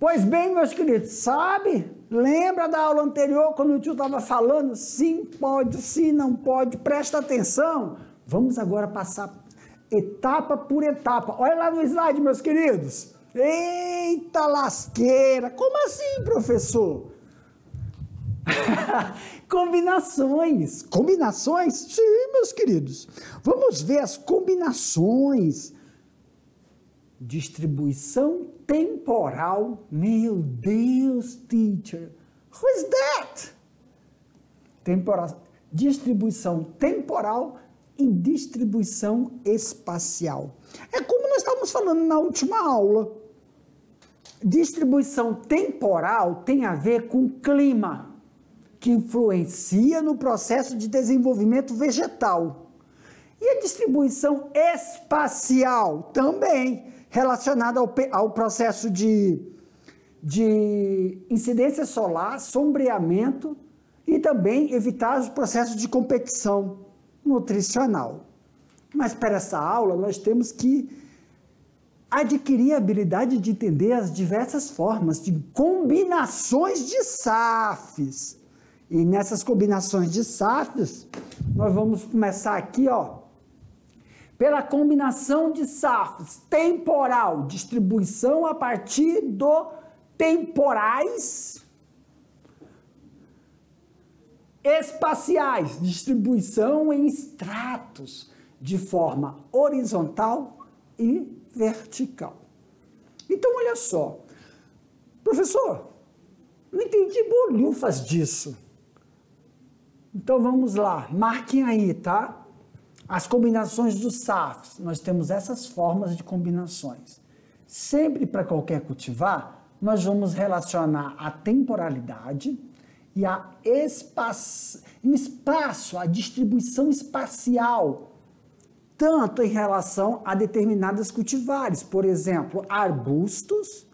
Pois bem, meus queridos, sabe? Lembra da aula anterior, quando o tio estava falando? Sim, pode, sim, não pode. Presta atenção. Vamos agora passar etapa por etapa. Olha lá no slide, meus queridos. Eita lasqueira! Como assim, professor? Combinações. Combinações? Sim, meus queridos. Vamos ver as combinações. Distribuição temporal. Meu Deus, teacher. Who is that? Distribuição temporal e distribuição espacial. É como nós estávamos falando na última aula. Distribuição temporal tem a ver com clima, que influencia no processo de desenvolvimento vegetal. E a distribuição espacial também, relacionada ao processo de incidência solar, sombreamento e também evitar os processos de competição nutricional. Mas para essa aula nós temos que adquirir a habilidade de entender as diversas formas de combinações de SAFs. E nessas combinações de SAFs, nós vamos começar aqui, ó, pela combinação de SAFs temporal, distribuição a partir do temporais, espaciais, distribuição em estratos de forma horizontal e vertical. Então, olha só, professor, não entendi bolhufas disso. Então, vamos lá, marquem aí, tá? As combinações dos SAFs, nós temos essas formas de combinações. Sempre para qualquer cultivar, nós vamos relacionar a temporalidade e o espaço, a distribuição espacial, tanto em relação a determinadas cultivares, por exemplo, arbustos,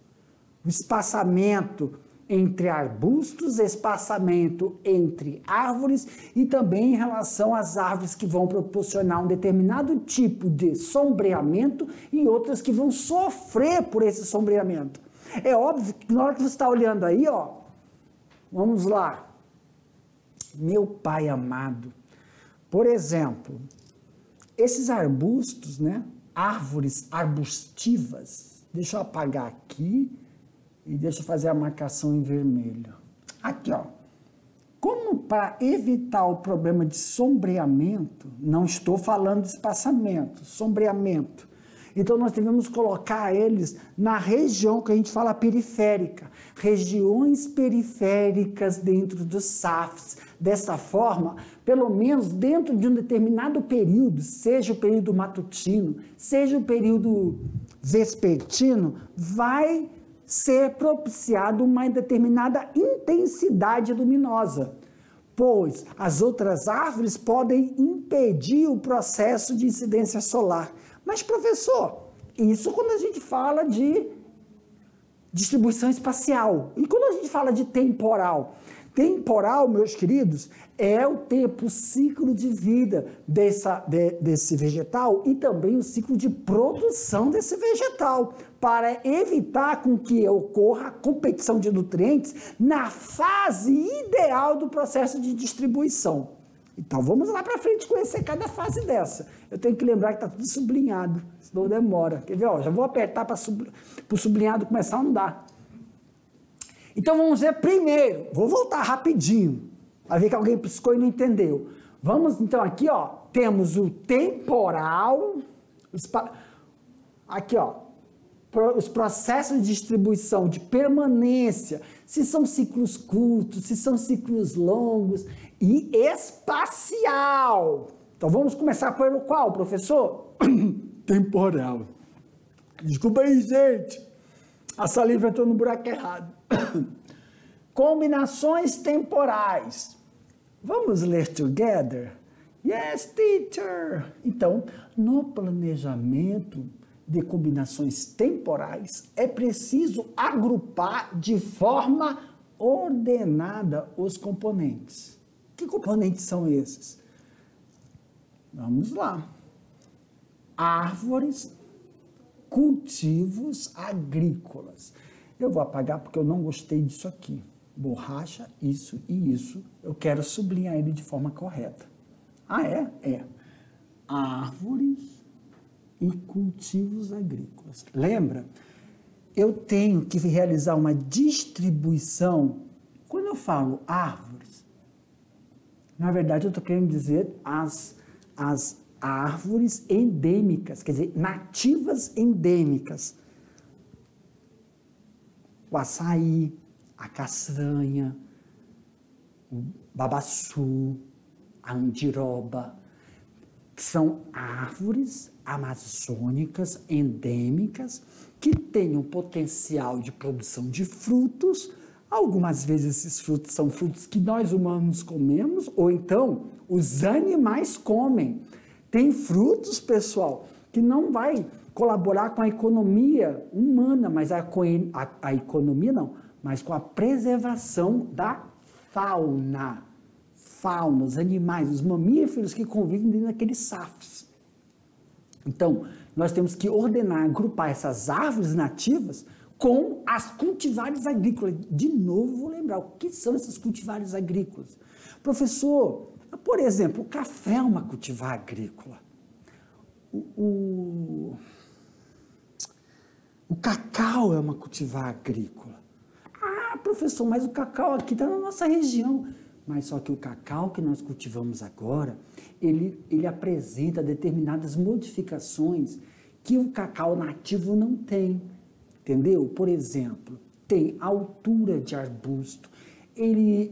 o espaçamento entre arbustos, espaçamento entre árvores e também em relação às árvores que vão proporcionar um determinado tipo de sombreamento e outras que vão sofrer por esse sombreamento. É óbvio que na hora que você está olhando aí, ó, vamos lá, meu pai amado, por exemplo, esses arbustos, né, árvores arbustivas, deixa eu apagar aqui, e deixa eu fazer a marcação em vermelho. Aqui, ó. Como para evitar o problema de sombreamento, não estou falando de espaçamento, sombreamento. Então, nós devemos colocar eles na região que a gente fala periférica. Regiões periféricas dentro dos SAFs. Dessa forma, pelo menos dentro de um determinado período, seja o período matutino, seja o período vespertino, vai ser propiciado uma determinada intensidade luminosa, pois as outras árvores podem impedir o processo de incidência solar. Mas, professor, isso quando a gente fala de distribuição espacial. E quando a gente fala de temporal? Temporal, meus queridos, é o tempo, o ciclo de vida desse vegetal e também o ciclo de produção desse vegetal, para evitar com que ocorra a competição de nutrientes na fase ideal do processo de distribuição. Então, vamos lá para frente conhecer cada fase dessa. Eu tenho que lembrar que está tudo sublinhado, senão demora. Quer ver? Ó, já vou apertar para o sublinhado começar a andar. Então, vamos ver primeiro. Vou voltar rapidinho, para ver que alguém piscou e não entendeu. Vamos, então, aqui, ó, temos o temporal, aqui, ó, os processos de distribuição, de permanência, se são ciclos curtos, se são ciclos longos, e espacial. Então, vamos começar pelo qual, professor? Temporal. Desculpa aí, gente. A saliva entrou no buraco errado. Combinações temporais. Vamos ler together? Yes, teacher. Então, no planejamento de combinações temporais, é preciso agrupar de forma ordenada os componentes. Que componentes são esses? Vamos lá. Árvores, cultivos agrícolas. Eu vou apagar porque eu não gostei disso aqui. Borracha, isso e isso. Eu quero sublinhar ele de forma correta. Ah, é? É. Árvores e cultivos agrícolas. Lembra? Eu tenho que realizar uma distribuição. Quando eu falo árvores, na verdade eu estou querendo dizer as árvores endêmicas, quer dizer, nativas endêmicas. O açaí, a castanha, o babaçu, a andiroba, são árvores amazônicas endêmicas que têm um potencial de produção de frutos. Algumas vezes esses frutos são frutos que nós humanos comemos, ou então os animais comem. Tem frutos, pessoal, que não vai colaborar com a economia humana, mas a economia não, mas com a preservação da fauna. Fauna, os animais, os mamíferos que convivem dentro daqueles safos. Então, nós temos que ordenar, agrupar essas árvores nativas com as cultivares agrícolas. De novo, vou lembrar, o que são essas cultivares agrícolas? Professor, por exemplo, o café é uma cultivar agrícola. O cacau é uma cultivar agrícola. Ah, professor, mas o cacau aqui está na nossa região. Mas só que o cacau que nós cultivamos agora, ele apresenta determinadas modificações que o cacau nativo não tem, entendeu? Por exemplo, tem altura de arbusto, ele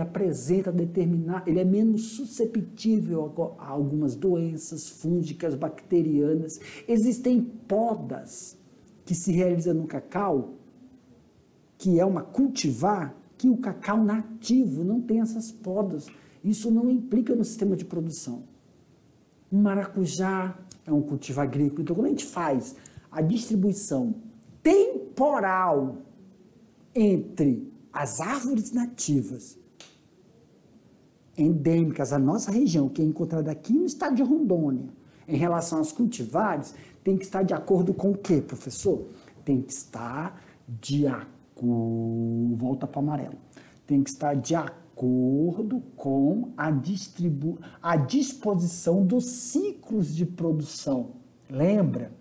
apresenta ele é menos susceptível a algumas doenças fúngicas, bacterianas. Existem podas que se realizam no cacau, que é uma cultivar, que o cacau nativo não tem essas podas. Isso não implica no sistema de produção. O maracujá é um cultivo agrícola. Então, quando a gente faz a distribuição temporal entre as árvores nativas endêmicas da nossa região, que é encontrada aqui no estado de Rondônia, em relação aos cultivares, tem que estar de acordo com o quê, professor? Tem que estar de acordo, volta para o amarelo, tem que estar de acordo com a disposição dos ciclos de produção. Lembra?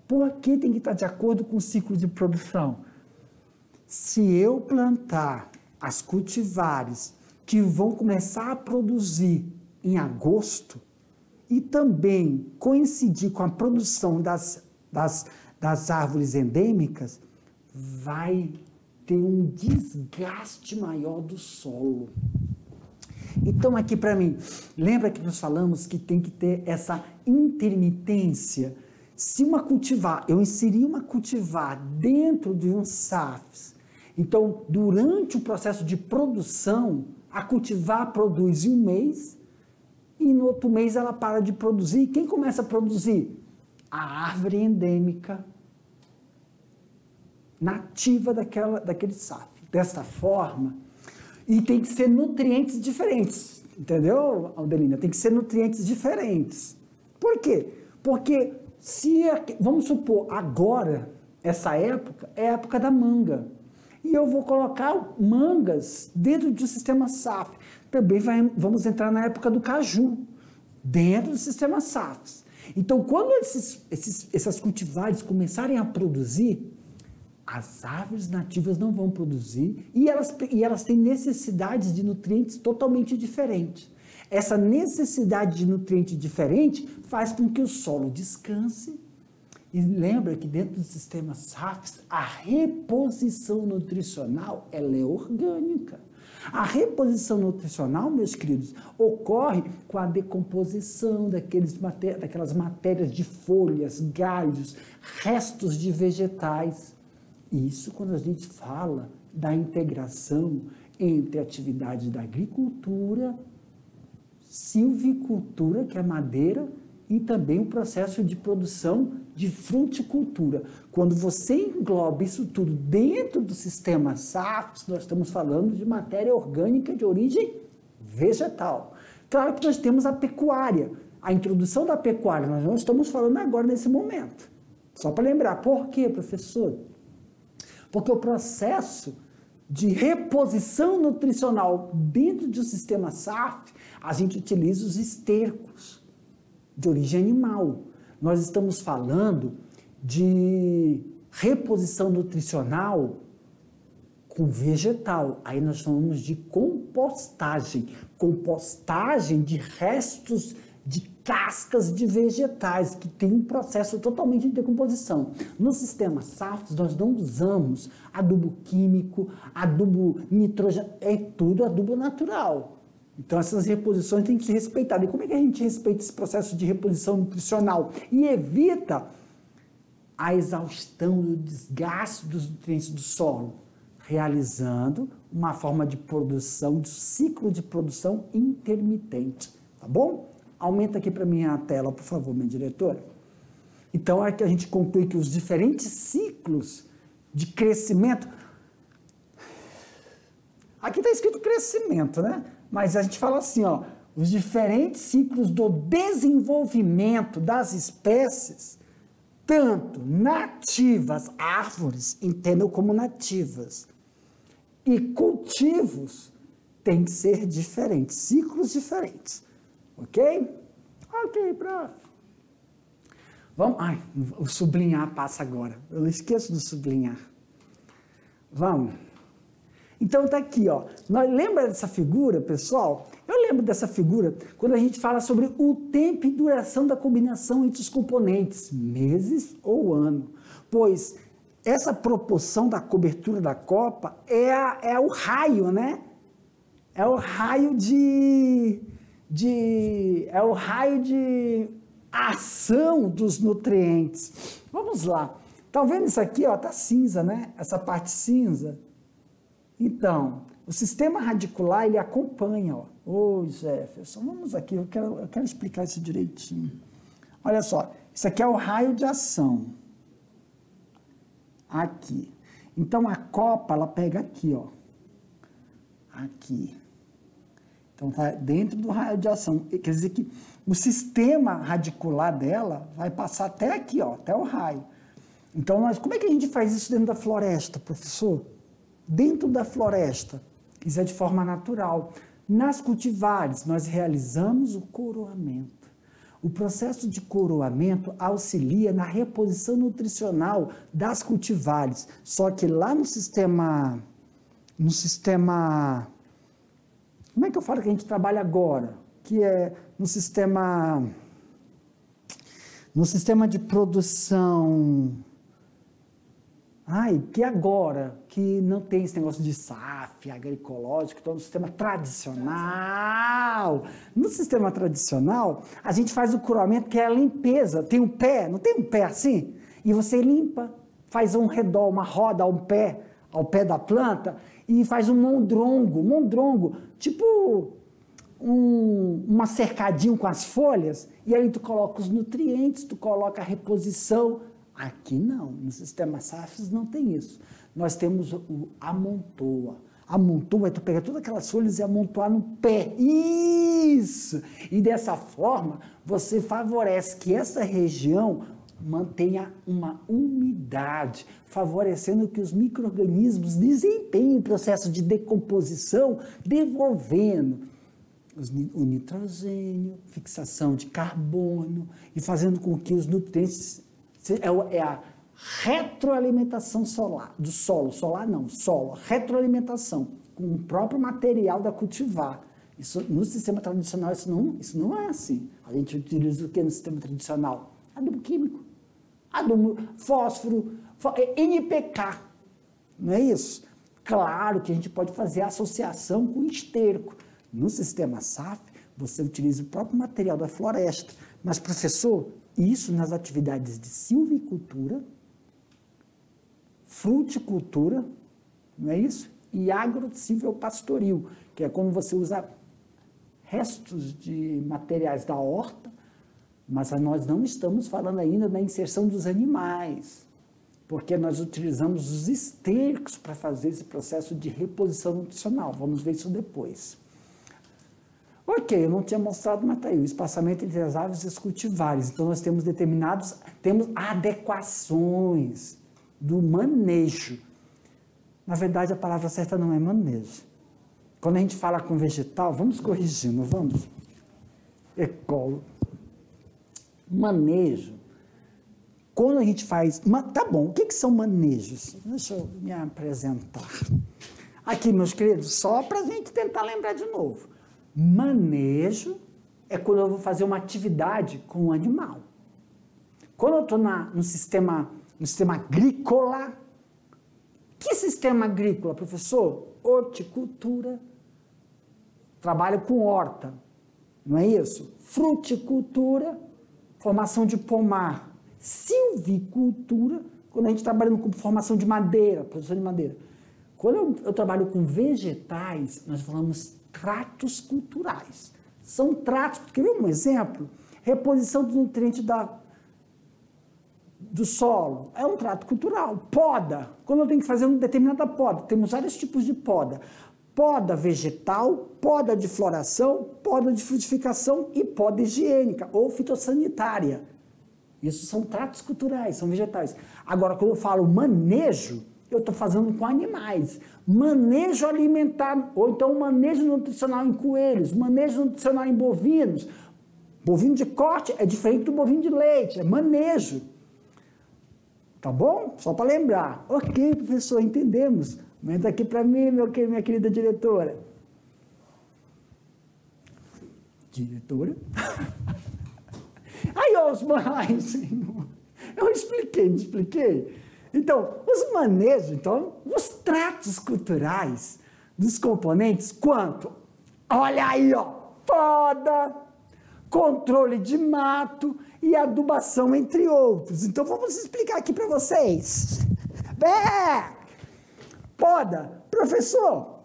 Por que tem que estar de acordo com o ciclo de produção? Se eu plantar as cultivares que vão começar a produzir em agosto e também coincidir com a produção das árvores endêmicas, vai ter um desgaste maior do solo. Então, aqui para mim, lembra que nós falamos que tem que ter essa intermitência? Se eu inseri uma cultivar dentro de um SAFs, então, durante o processo de produção, a cultivar produz em um mês e no outro mês ela para de produzir. Quem começa a produzir? A árvore endêmica nativa daquele SAF. Desta forma, e tem que ser nutrientes diferentes, entendeu, Aldelina? Tem que ser nutrientes diferentes. Por quê? Porque vamos supor, agora, essa época, é a época da manga, e eu vou colocar mangas dentro do sistema SAF. Também vamos entrar na época do caju, dentro do sistema SAF. Então, quando essas cultivares começarem a produzir, as árvores nativas não vão produzir e elas têm necessidades de nutrientes totalmente diferentes. Essa necessidade de nutriente diferente faz com que o solo descanse. E lembra que dentro do sistema SAFs, a reposição nutricional ela é orgânica. A reposição nutricional, meus queridos, ocorre com a decomposição daquelas matérias de folhas, galhos, restos de vegetais. Isso quando a gente fala da integração entre a atividade da agricultura, silvicultura, que é a madeira, e também o processo de produção de fruticultura. Quando você engloba isso tudo dentro do sistema SAFs, nós estamos falando de matéria orgânica de origem vegetal. Claro que nós temos a pecuária, a introdução da pecuária, nós não estamos falando agora nesse momento, Só para lembrar. Por quê, professor? Porque o processo de reposição nutricional dentro de um sistema SAF, a gente utiliza os estercos de origem animal. Nós estamos falando de reposição nutricional com vegetal. Aí nós falamos de compostagem. Compostagem de restos de cascas de vegetais, que tem um processo totalmente de decomposição. No sistema SAF, nós não usamos adubo químico, adubo nitrogênio, é tudo adubo natural. Então, essas reposições têm que ser respeitadas. E como é que a gente respeita esse processo de reposição nutricional? E evita a exaustão e o desgaste dos nutrientes do solo, realizando uma forma de produção, de ciclo de produção intermitente. Tá bom? Aumenta aqui para mim a tela, por favor, minha diretora. Então, é que a gente conclui que os diferentes ciclos de crescimento... Aqui está escrito crescimento, né? Mas a gente fala assim, ó, os diferentes ciclos do desenvolvimento das espécies, tanto nativas, árvores, entendam como nativas, e cultivos, têm que ser diferentes, ciclos diferentes. Ok? Ok, prof. Vamos. Ai, o sublinhar passa agora. Eu esqueço do sublinhar. Vamos. Então tá aqui, ó. Lembra dessa figura, pessoal? Eu lembro dessa figura quando a gente fala sobre o tempo e duração da combinação entre os componentes, meses ou ano. Pois essa proporção da cobertura da copa é o raio, né? É o raio de ação dos nutrientes. Vamos lá. Tá vendo isso aqui, ó? Tá cinza, né? Essa parte cinza. Então, o sistema radicular, ele acompanha, ó. Ô, Jefferson, vamos aqui, eu quero explicar isso direitinho. Olha só, isso aqui é o raio de ação. Aqui. Então, a copa, ela pega aqui, ó. Aqui. Então, está dentro do raio de ação. Quer dizer que o sistema radicular dela vai passar até aqui, ó, até o raio. Então, como é que a gente faz isso dentro da floresta, professor? Dentro da floresta, isso é de forma natural. Nas cultivares, nós realizamos o coroamento. O processo de coroamento auxilia na reposição nutricional das cultivares. Só que lá no sistema... Como é que eu falo que a gente trabalha agora? Que é no sistema de produção... que agora, que não tem esse negócio de SAF, agroecológico, então no sistema tradicional. No sistema tradicional, a gente faz o coroamento, que é a limpeza. Tem um pé, não tem um pé assim? E você limpa, faz um redor, uma roda ao pé da planta, e faz um mondrongo, tipo uma cercadinho com as folhas, e aí tu coloca os nutrientes, tu coloca a reposição. Aqui não, no sistema SAFs não tem isso. Nós temos o amontoa. Amontoa é tu pegar todas aquelas folhas e amontoar no pé. Isso! E dessa forma, você favorece que essa região mantenha uma umidade, favorecendo que os micro-organismos desempenhem o processo de decomposição, devolvendo o nitrogênio, fixação de carbono e fazendo com que os nutrientes... É a retroalimentação do solo, retroalimentação com o próprio material da cultivar. Isso, no sistema tradicional isso não é assim. A gente utiliza o que no sistema tradicional? Adubo químico, adubo fósforo, NPK, não é isso? Claro que a gente pode fazer associação com esterco. No sistema SAF, você utiliza o próprio material da floresta. Mas, professor, isso nas atividades de silvicultura, fruticultura, não é isso? E agro-silvopastoril, que é quando você usa restos de materiais da horta, mas nós não estamos falando ainda da inserção dos animais, porque nós utilizamos os estercos para fazer esse processo de reposição nutricional. Vamos ver isso depois. Ok, eu não tinha mostrado, mas está aí, o espaçamento entre as árvores e os cultivares. Então, nós temos temos adequações do manejo. Na verdade, a palavra certa não é manejo. Quando a gente fala com vegetal, vamos corrigindo, vamos. Ecólogo. Manejo. Quando a gente faz... Tá bom, o que são manejos? Deixa eu me apresentar. Aqui, meus queridos, só para a gente tentar lembrar de novo. Manejo é quando eu vou fazer uma atividade com um animal. Quando eu estou no sistema agrícola, que sistema agrícola, professor? Horticultura. Trabalho com horta, não é isso? Fruticultura, formação de pomar. Silvicultura, quando a gente trabalha com formação de madeira, produção de madeira. Quando eu trabalho com vegetais, nós falamos tratos culturais. São tratos, quer ver um exemplo? Reposição dos nutrientes do solo, é um trato cultural. Poda, quando eu tenho que fazer uma determinada poda, temos vários tipos de poda. Poda vegetal, poda de floração, poda de frutificação e poda higiênica ou fitossanitária. Isso são tratos culturais, são vegetais. Agora, quando eu falo manejo, eu estou fazendo com animais. Manejo alimentar, ou então manejo nutricional em coelhos, manejo nutricional em bovinos. Bovino de corte é diferente do bovino de leite, é manejo. Tá bom? Só para lembrar. Ok, professor, entendemos. Comenta aqui para mim, minha querida diretora. Diretora? Aí, Osmar, Senhor. Eu expliquei, não expliquei? Então, os manejos, os tratos culturais dos componentes, quanto? Olha aí, ó, poda, controle de mato e adubação, entre outros. Então, vamos explicar aqui para vocês. Poda. Professor,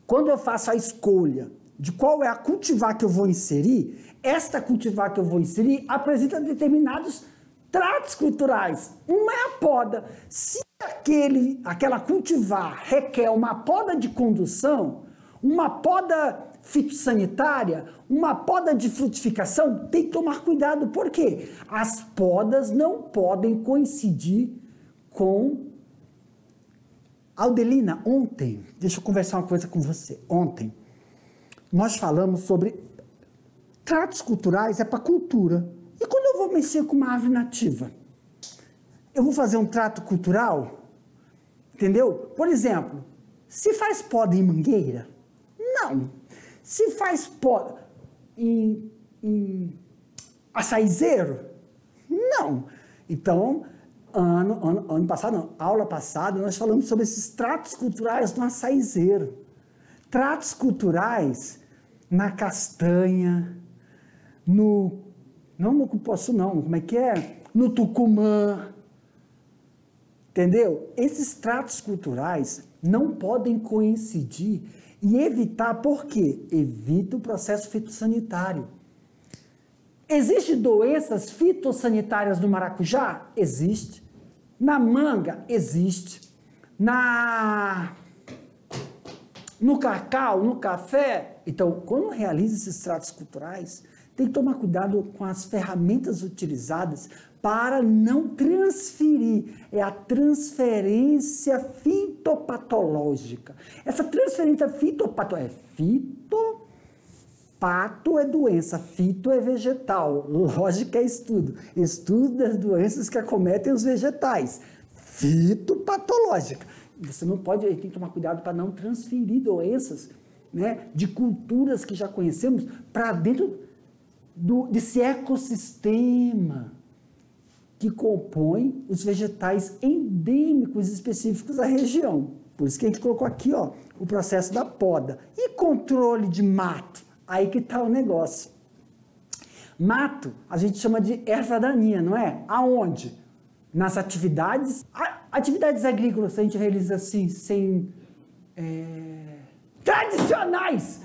quando eu faço a escolha de qual é a cultivar que eu vou inserir, esta cultivar que eu vou inserir apresenta determinados tratos culturais. Uma é a poda. Se aquela cultivar requer uma poda de condução, uma poda fitossanitária, uma poda de frutificação, tem que tomar cuidado. Por quê? As podas não podem coincidir com... Aldelina, ontem, deixa eu conversar uma coisa com você. Ontem, nós falamos sobre tratos culturais, é para cultura. E quando eu vou mexer com uma árvore nativa? Eu vou fazer um trato cultural? Entendeu? Por exemplo, se faz poda em mangueira? Não. Se faz poda em açaizeiro? Não. Então, ano passado, não, aula passada, nós falamos sobre esses tratos culturais no açaizeiro. Tratos culturais na castanha, não no cupuaçu não, como é que é? No tucumã, entendeu? Esses tratos culturais não podem coincidir e evitar, por quê? Evita o processo fitossanitário. Existem doenças fitossanitárias no maracujá? Existe. Na manga? Existe. No cacau, no café? Então, quando realiza esses tratos culturais, tem que tomar cuidado com as ferramentas utilizadas para não transferir. É a transferência fitopatológica. Essa transferência fitopatológica pato é doença, fito é vegetal, lógica é estudo. Estudo das doenças que acometem os vegetais. Fitopatológica. Você não pode, tem que tomar cuidado para não transferir doenças, né, de culturas que já conhecemos para dentro desse ecossistema que compõe os vegetais endêmicos específicos da região. Por isso que a gente colocou aqui, ó, o processo da poda. E controle de mato? Aí que está o negócio. Mato, a gente chama de erva daninha, não é? Aonde? Nas atividades agrícolas, a gente realiza assim, tradicionais.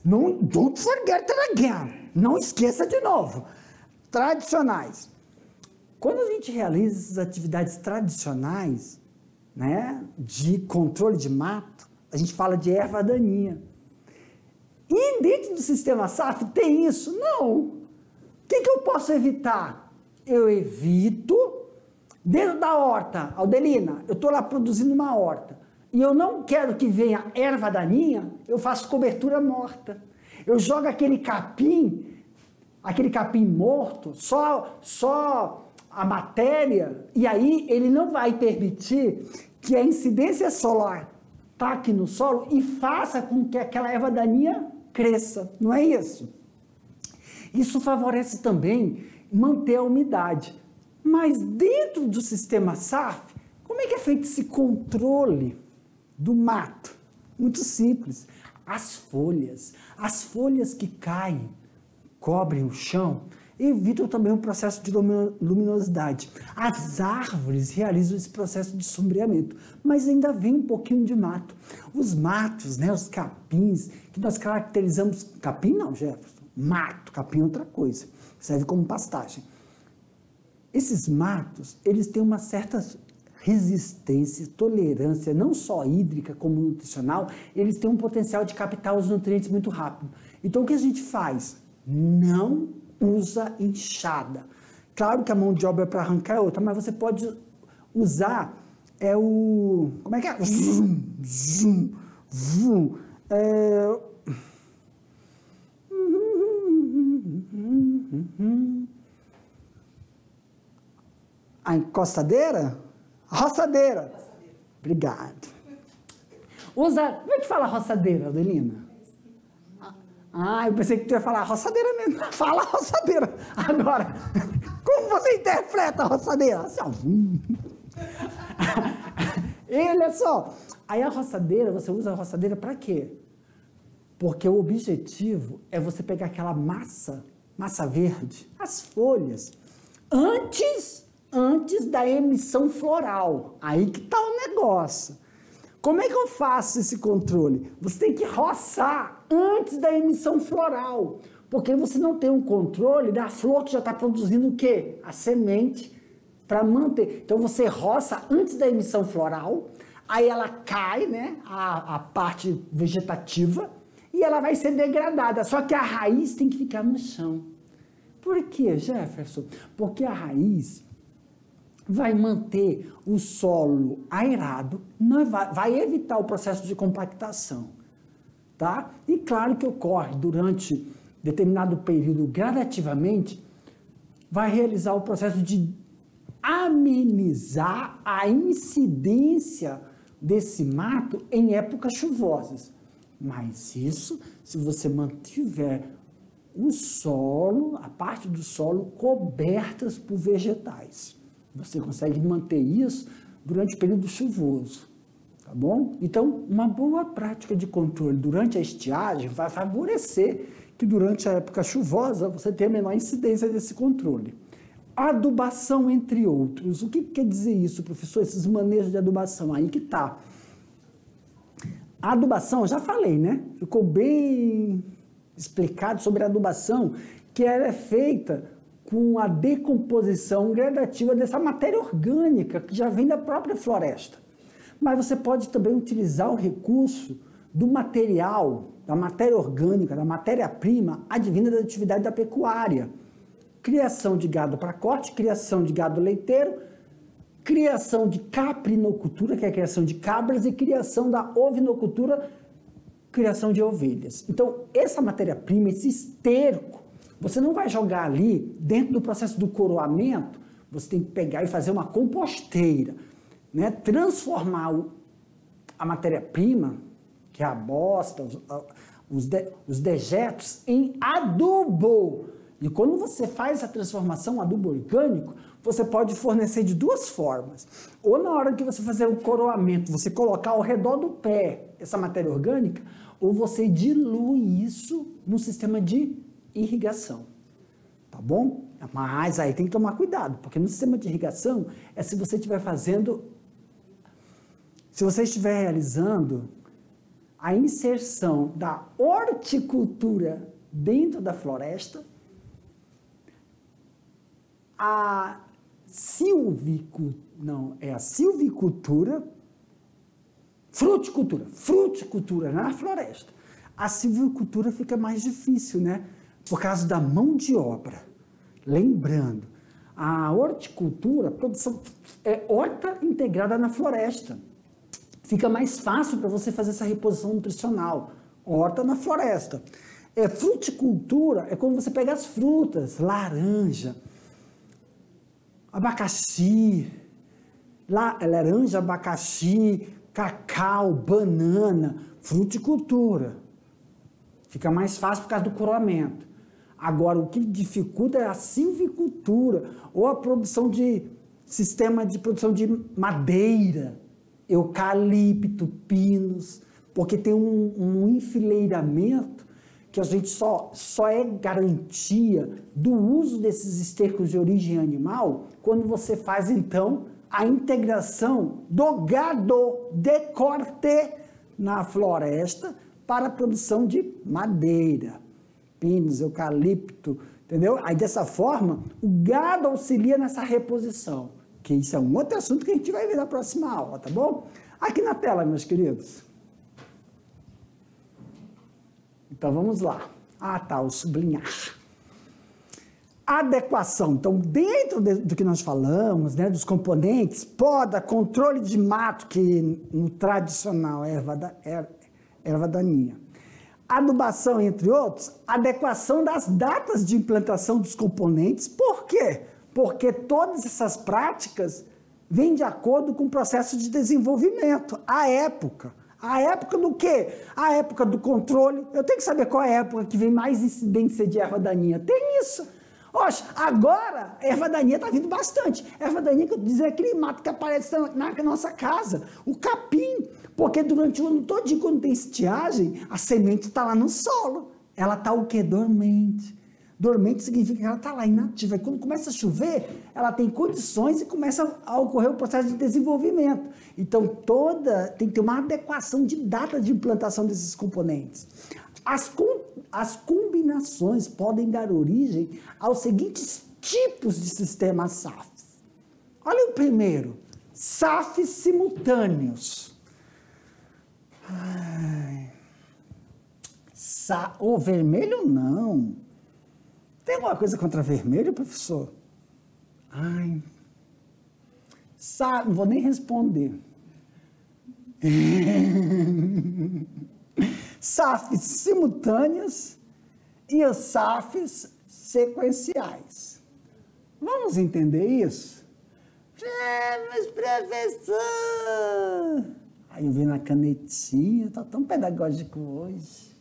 Don't forget it again. Não esqueça de novo. Tradicionais. Quando a gente realiza essas atividades tradicionais, né, de controle de mato, a gente fala de erva daninha. E dentro do sistema SAF tem isso? Não. O que eu posso evitar? Eu evito, dentro da horta, Aldelina, eu estou lá produzindo uma horta, e eu não quero que venha erva daninha, eu faço cobertura morta. Eu jogo aquele capim morto, só a matéria, e aí ele não vai permitir que a incidência solar taque no solo e faça com que aquela erva daninha cresça, não é isso? Isso favorece também manter a umidade. Mas dentro do sistema SAF, como é que é feito esse controle do mato? Muito simples. As folhas que caem, cobrem o chão, evitam também o processo de luminosidade. As árvores realizam esse processo de sombreamento, mas ainda vem um pouquinho de mato. Os matos, né, os capins, que nós caracterizamos... Capim não, Jefferson. Mato, capim é outra coisa. Serve como pastagem. Esses matos, eles têm uma certa resistência, tolerância, não só hídrica como nutricional, eles têm um potencial de captar os nutrientes muito rápido. Então, o que a gente faz? Não usa enxada. Claro que a mão de obra para arrancar é outra, mas você pode usar como é que é? Zum, zum, zum. A encostadeira? Roçadeira. Obrigado. Como é que fala roçadeira, Adelina? Eu pensei que tu ia falar roçadeira mesmo. Fala roçadeira. Agora, como você interpreta a roçadeira? Assim, olha só. Aí a roçadeira, você usa a roçadeira para quê? Porque o objetivo é você pegar aquela massa verde, as folhas, antes da emissão floral. Aí que está o negócio. Como é que eu faço esse controle? Você tem que roçar antes da emissão floral, porque você não tem um controle da flor que já está produzindo o quê? A semente para manter. Então você roça antes da emissão floral, aí ela cai, né, a parte vegetativa, e ela vai ser degradada. Só que a raiz tem que ficar no chão. Por quê, Jefferson? Porque a raiz vai manter o solo aerado, vai evitar o processo de compactação, tá? E claro que ocorre durante determinado período gradativamente, vai realizar o processo de amenizar a incidência desse mato em épocas chuvosas. Mas isso, se você mantiver o solo, a parte do solo cobertas por vegetais. Você consegue manter isso durante o período chuvoso, tá bom? Então, uma boa prática de controle durante a estiagem vai favorecer que durante a época chuvosa você tenha menor incidência desse controle. Adubação, entre outros. O que quer dizer isso, professor? Esses manejos de adubação, aí que tá. A adubação, já falei, né? Ficou bem explicado sobre a adubação, que ela é feita com a decomposição gradativa dessa matéria orgânica que já vem da própria floresta. Mas você pode também utilizar o recurso do material, da matéria orgânica, da matéria-prima advinda da atividade da pecuária. Criação de gado para corte, criação de gado leiteiro, criação de caprinocultura, que é a criação de cabras, e criação da ovinocultura, criação de ovelhas. Então, essa matéria-prima, esse esterco, você não vai jogar ali dentro do processo do coroamento, você tem que pegar e fazer uma composteira, né? Transformar a matéria-prima, que é a bosta, os dejetos, em adubo. E quando você faz a transformação adubo orgânico, você pode fornecer de duas formas. Ou na hora que você fazer o coroamento, você colocar ao redor do pé essa matéria orgânica, ou você dilui isso no sistema de irrigação, tá bom? Mas aí tem que tomar cuidado, porque no sistema de irrigação é se você estiver realizando a inserção da horticultura dentro da floresta, a silvicultura, fruticultura na floresta. A silvicultura fica mais difícil, né? Por causa da mão de obra. Lembrando, a horticultura, a produção é horta integrada na floresta. Fica mais fácil para você fazer essa reposição nutricional. Horta na floresta. Fruticultura é quando você pega as frutas, laranja, abacaxi, laranja, abacaxi, cacau, banana, fruticultura. Fica mais fácil por causa do coroamento. Agora, o que dificulta é a silvicultura, ou a produção de sistema de produção de madeira, eucalipto, pinos, porque tem um enfileiramento que a gente só é garantia do uso desses estercos de origem animal quando você faz, então, a integração do gado de corte na floresta para a produção de madeira, pinos, eucalipto, entendeu? Aí, dessa forma, o gado auxilia nessa reposição, que isso é um outro assunto que a gente vai ver na próxima aula, tá bom? Aqui na tela, meus queridos. Então, vamos lá. Ah, tá, o sublinhar. Adequação. Então, dentro do que nós falamos, né, dos componentes, poda, controle de mato, que no tradicional é erva daninha. Adubação, entre outros, adequação das datas de implantação dos componentes. Por quê? Porque todas essas práticas vêm de acordo com o processo de desenvolvimento, a época. A época do quê? A época do controle. Eu tenho que saber qual é a época que vem mais incidência de erva daninha. Tem isso. Oxe, agora, erva daninha está vindo bastante. Erva daninha, que eu dizer, é aquele mato que aparece na nossa casa. O capim. Porque durante o ano todo, quando tem estiagem, a semente está lá no solo. Ela está o quê? Dormente. Dormente significa que ela está lá inativa. E quando começa a chover, ela tem condições e começa a ocorrer o processo de desenvolvimento. Então, tem que ter uma adequação de data de implantação desses componentes. As combinações podem dar origem aos seguintes tipos de sistemas SAFs. Olha o primeiro, SAFs simultâneos. O vermelho não. Tem alguma coisa contra vermelho, professor? Não vou nem responder. SAFs simultâneos e os SAFs sequenciais. Vamos entender isso? Mas professor... Aí eu vi na canetinha, tá tão pedagógico hoje.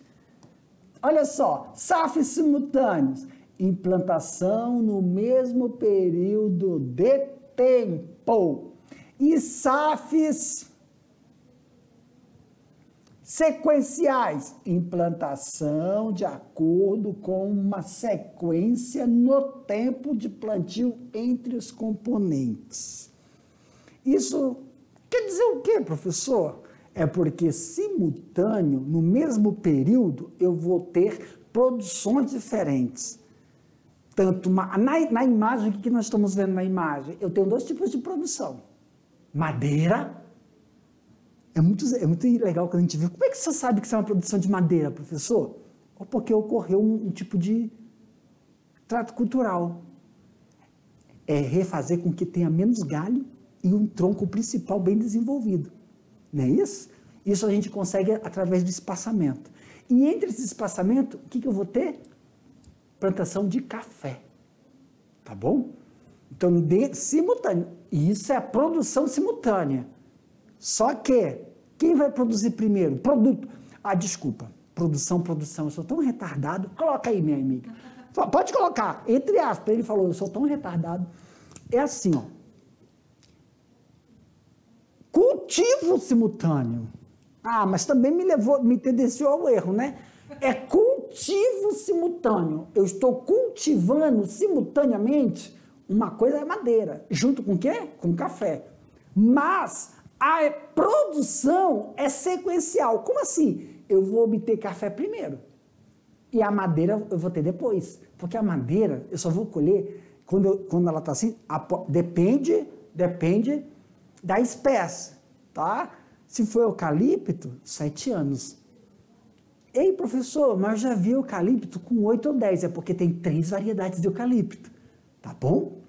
Olha só, SAFs simultâneos, implantação no mesmo período de tempo. E SAFs sequenciais, implantação de acordo com uma sequência no tempo de plantio entre os componentes. Isso quer dizer o quê, professor? É porque simultâneo, no mesmo período, eu vou ter produções diferentes. Tanto na imagem, o que nós estamos vendo na imagem? Eu tenho dois tipos de produção. Madeira. É muito legal quando a gente vê. Como é que você sabe que isso é uma produção de madeira, professor? Ou porque ocorreu um tipo de trato cultural. É refazer com que tenha menos galho e um tronco principal bem desenvolvido. Não é isso? Isso a gente consegue através do espaçamento. E entre esse espaçamento, o que eu vou ter? Plantação de café. Tá bom? Então, simultâneo. E isso é a produção simultânea. Só que, quem vai produzir primeiro? Produto. Desculpa. Produção. Eu sou tão retardado. Coloca aí, minha amiga. Pode colocar. Entre aspas, ele falou, eu sou tão retardado. É assim, ó. Cultivo simultâneo. Mas também me tendenciou ao erro, né? É cultivo simultâneo. Eu estou cultivando simultaneamente uma coisa é madeira. Junto com o quê? Com café. Mas a produção é sequencial. Como assim? Eu vou obter café primeiro. E a madeira eu vou ter depois. Porque a madeira eu só vou colher quando ela está assim. Depende da espécie, tá? Se for eucalipto, 7 anos. Ei, professor, mas eu já vi eucalipto com 8 ou 10, é porque tem 3 variedades de eucalipto, tá bom?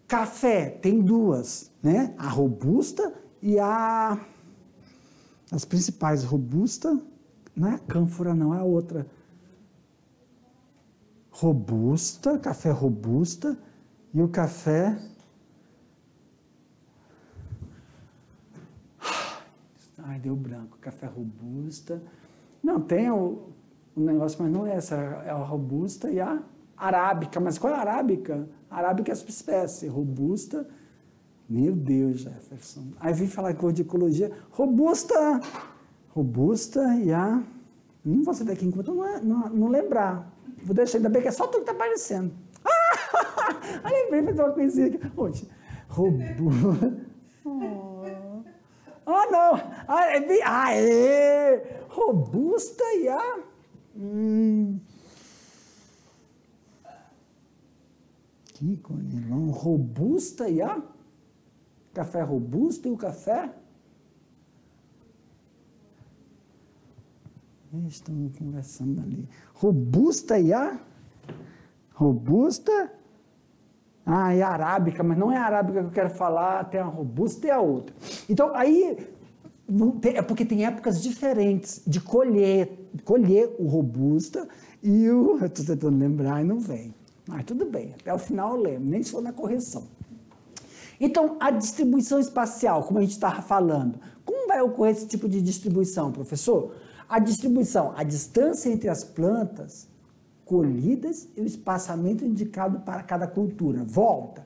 Café tem 2, né? A robusta e as principais, robusta, não é a cânfora não, é a outra. Robusta, café robusta e o café... Ai, deu branco. Café robusta. Não, tem o negócio, mas não é essa. É a robusta e a arábica. Mas qual é a arábica? A arábica é a subespécie. Robusta. Meu Deus, Jefferson. Aí vim falar com de ecologia. Robusta. Robusta e a... Não vou sair daqui enquanto não lembrar. Vou deixar, ainda bem que é só tu que está aparecendo. Ah, lembrei, mas uma coisinha aqui. Robusta. Ah, não! Aê! Robusta e a... Que conilão. Robusta e a... Café robusto e o café... Estamos conversando ali. Robusta e a... Robusta... Ah, é arábica, mas não é a arábica que eu quero falar, tem a robusta e a outra. Então, aí, é porque tem épocas diferentes de colher o robusta e o... Eu estou tentando lembrar e não vem. Mas tudo bem, até o final eu lembro, nem se for na correção. Então, a distribuição espacial, como a gente estava falando, como vai ocorrer esse tipo de distribuição, professor? A distribuição, a distância entre as plantas colhidas e o espaçamento indicado para cada cultura. Volta.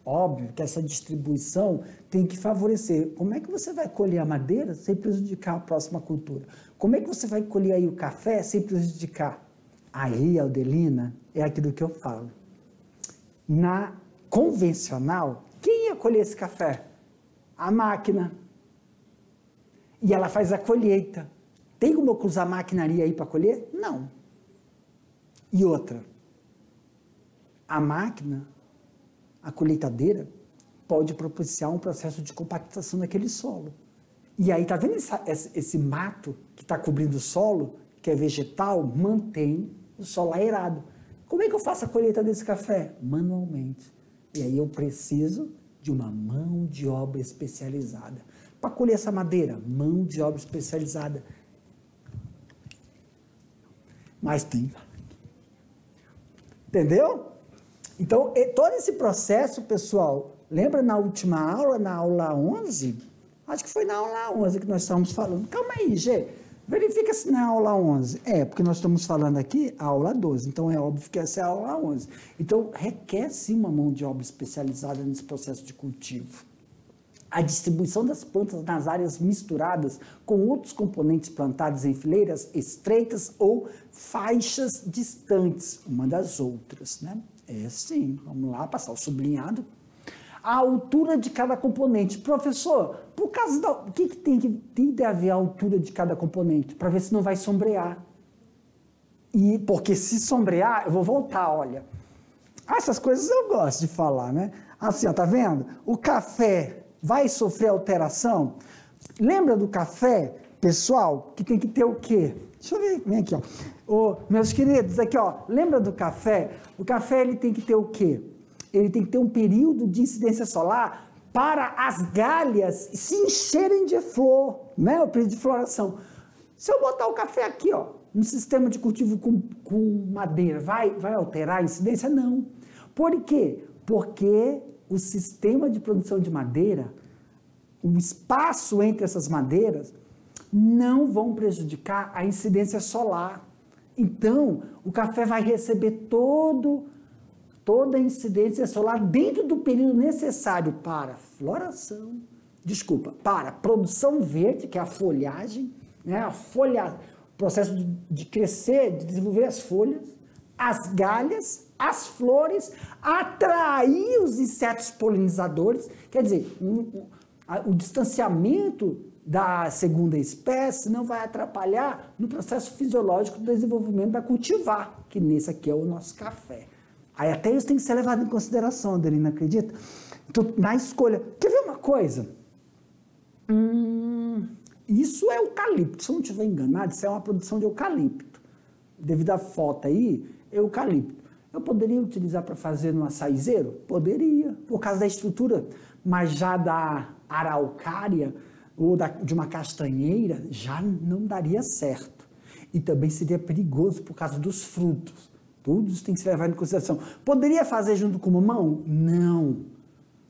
Óbvio que essa distribuição tem que favorecer. Como é que você vai colher a madeira sem prejudicar a próxima cultura? Como é que você vai colher aí o café sem prejudicar? Aí, Aldelina, é aquilo que eu falo. Na convencional, quem ia colher esse café? A máquina. E ela faz a colheita. Tem como eu usar maquinaria aí para colher? Não. E outra, a máquina, a colheitadeira, pode propiciar um processo de compactação daquele solo. E aí, tá vendo esse mato que está cobrindo o solo, que é vegetal, mantém o solo aerado. Como é que eu faço a colheita desse café? Manualmente. E aí eu preciso de uma mão de obra especializada. Para colher essa madeira, mão de obra especializada. Mas tem... Entendeu? Então, todo esse processo, pessoal, lembra na última aula, na aula 11? Acho que foi na aula 11 que nós estávamos falando. Calma aí, Gê. Verifica se na aula 11. Porque nós estamos falando aqui a aula 12. Então, é óbvio que essa é a aula 11. Então, requer sim uma mão de obra especializada nesse processo de cultivo. A distribuição das plantas nas áreas misturadas com outros componentes plantados em fileiras estreitas ou faixas distantes uma das outras, né? É sim, vamos lá, passar o sublinhado. A altura de cada componente. Professor, por causa da... O que tem de haver a altura de cada componente? Para ver se não vai sombrear. Porque se sombrear, eu vou voltar, olha. Essas coisas eu gosto de falar, né? Assim, ó, tá vendo? O café... vai sofrer alteração? Lembra do café, pessoal, que tem que ter o quê? Deixa eu ver, vem aqui, ó. Meus queridos, aqui, ó, lembra do café? O café, ele tem que ter o quê? Ele tem que ter um período de incidência solar para as galhas se encherem de flor, né? O período de floração. Se eu botar o café aqui, ó, no sistema de cultivo com madeira, vai alterar a incidência? Não. Por quê? Porque o sistema de produção de madeira, o espaço entre essas madeiras, não vão prejudicar a incidência solar. Então, o café vai receber toda a incidência solar dentro do período necessário para floração, para produção verde, que é a folhagem, né? O processo de crescer, de desenvolver as folhas, as galhas, as flores, atrair os insetos polinizadores, quer dizer, o distanciamento da segunda espécie não vai atrapalhar no processo fisiológico do desenvolvimento da cultivar, que nesse aqui é o nosso café. Aí até isso tem que ser levado em consideração, Adelina, acredita? Então, na escolha... Quer ver uma coisa? Isso é eucalipto, se eu não estiver enganado, isso é uma produção de eucalipto. Devido à foto aí, é eucalipto. Eu poderia utilizar para fazer no açaizeiro? Poderia, por causa da estrutura, mas já da araucária ou de uma castanheira, já não daria certo. E também seria perigoso por causa dos frutos. Tudo isso tem que ser levado em consideração. Poderia fazer junto com mamão? Não.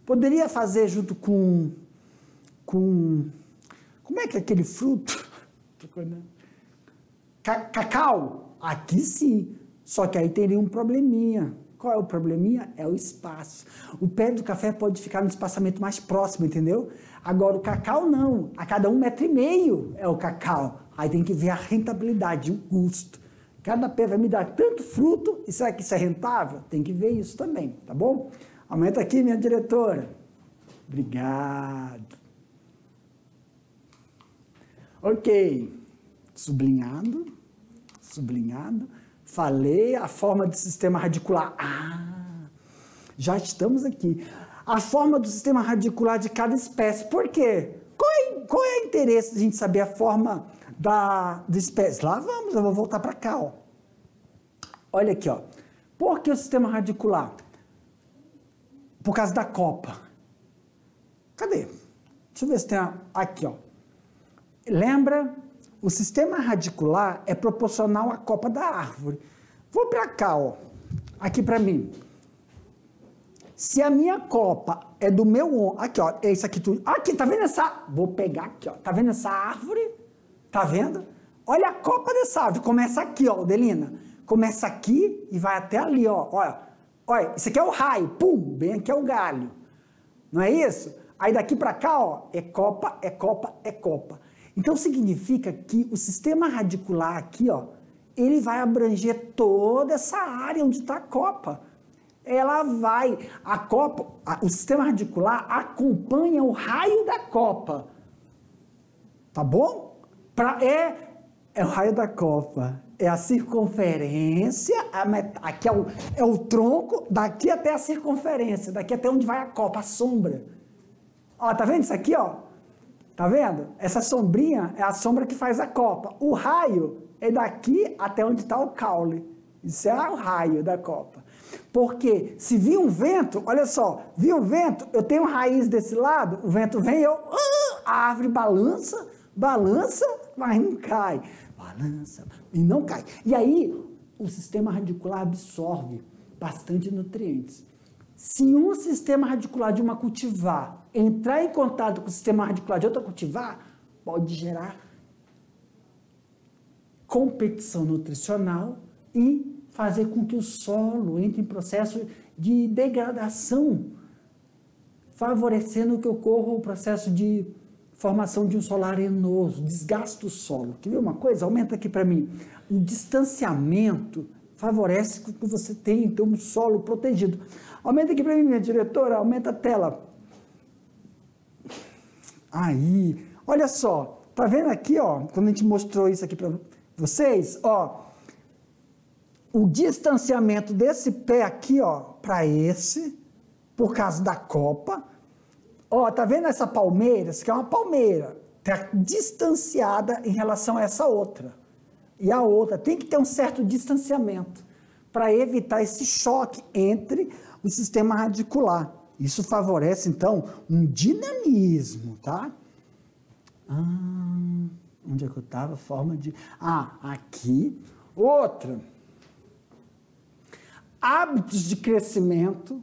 Poderia fazer junto com... Como é que é aquele fruto? Cacau? Aqui sim. Só que aí teria um probleminha. Qual é o probleminha? É o espaço. O pé do café pode ficar no espaçamento mais próximo, entendeu? Agora o cacau não. A cada 1,5 metro é o cacau. Aí tem que ver a rentabilidade, o custo. Cada pé vai me dar tanto fruto, e será que isso é rentável? Tem que ver isso também, tá bom? Aumenta aqui, minha diretora. Obrigado. Ok. Sublinhado. Falei a forma do sistema radicular. Já estamos aqui. A forma do sistema radicular de cada espécie. Por quê? Qual é o interesse de a gente saber a forma da espécie? Lá vamos, eu vou voltar para cá. Ó. Olha aqui, ó. Por que o sistema radicular? Por causa da copa. Cadê? Deixa eu ver se tem aqui, ó. Lembra? O sistema radicular é proporcional à copa da árvore. Vou para cá, ó. Aqui para mim. Se a minha copa é do meu ombro, aqui, ó, é isso aqui tudo. Aqui, tá vendo essa? Vou pegar aqui, ó. Tá vendo essa árvore? Tá vendo? Olha a copa dessa árvore. Começa aqui, ó, Delina. Começa aqui e vai até ali, ó. Olha, isso aqui é o raio. Pum, bem aqui é o galho. Não é isso? Aí daqui para cá, ó, é copa, é copa, é copa. Então significa que o sistema radicular aqui, ó, ele vai abranger toda essa área onde está a copa. Ela vai, a copa, o sistema radicular acompanha o raio da copa. Tá bom? É o raio da copa. É a circunferência, aqui é o tronco, daqui até a circunferência, daqui até onde vai a copa, a sombra. Ó, tá vendo isso aqui, ó? Tá vendo? Essa sombrinha é a sombra que faz a copa. O raio é daqui até onde está o caule. Isso é o raio da copa. Porque se vir um vento, olha só, vir um vento, eu tenho raiz desse lado, o vento vem, a árvore balança, mas não cai. Balança e não cai. E aí, o sistema radicular absorve bastante nutrientes. Se um sistema radicular de uma cultivar entrar em contato com o sistema radicular de outra cultivar, pode gerar competição nutricional e fazer com que o solo entre em processo de degradação, favorecendo que ocorra o processo de formação de um solo arenoso, desgaste do solo. Quer ver uma coisa? Aumenta aqui para mim. O distanciamento favorece que você tenha, então, um solo protegido. Aumenta aqui para mim, minha diretora, aumenta a tela. Aí, olha só, tá vendo aqui, ó, quando a gente mostrou isso aqui para vocês, ó, o distanciamento desse pé aqui, ó, para esse, por causa da copa, ó, tá vendo essa palmeira? Isso aqui é uma palmeira, tá distanciada em relação a essa outra. E a outra tem que ter um certo distanciamento para evitar esse choque entre o sistema radicular. Isso favorece, então, um dinamismo, tá? Onde é que eu estava? Forma de... aqui. Outra. Hábitos de crescimento,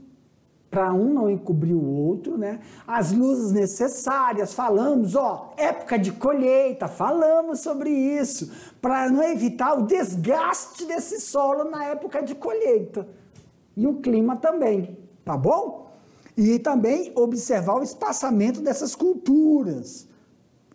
para um não encobrir o outro, né? As luzes necessárias, falamos, ó, época de colheita, falamos sobre isso, para não evitar o desgaste desse solo na época de colheita. E o clima também, tá bom? E também observar o espaçamento dessas culturas.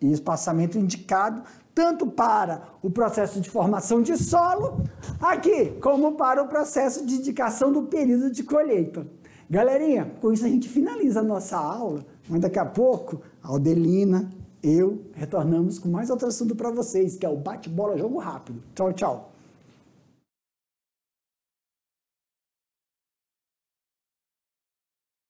E espaçamento indicado tanto para o processo de formação de solo, aqui, como para o processo de indicação do período de colheita. Galerinha, com isso a gente finaliza a nossa aula, mas daqui a pouco, a Adelina, eu, retornamos com mais outro assunto para vocês, que é o bate-bola jogo rápido. Tchau, tchau.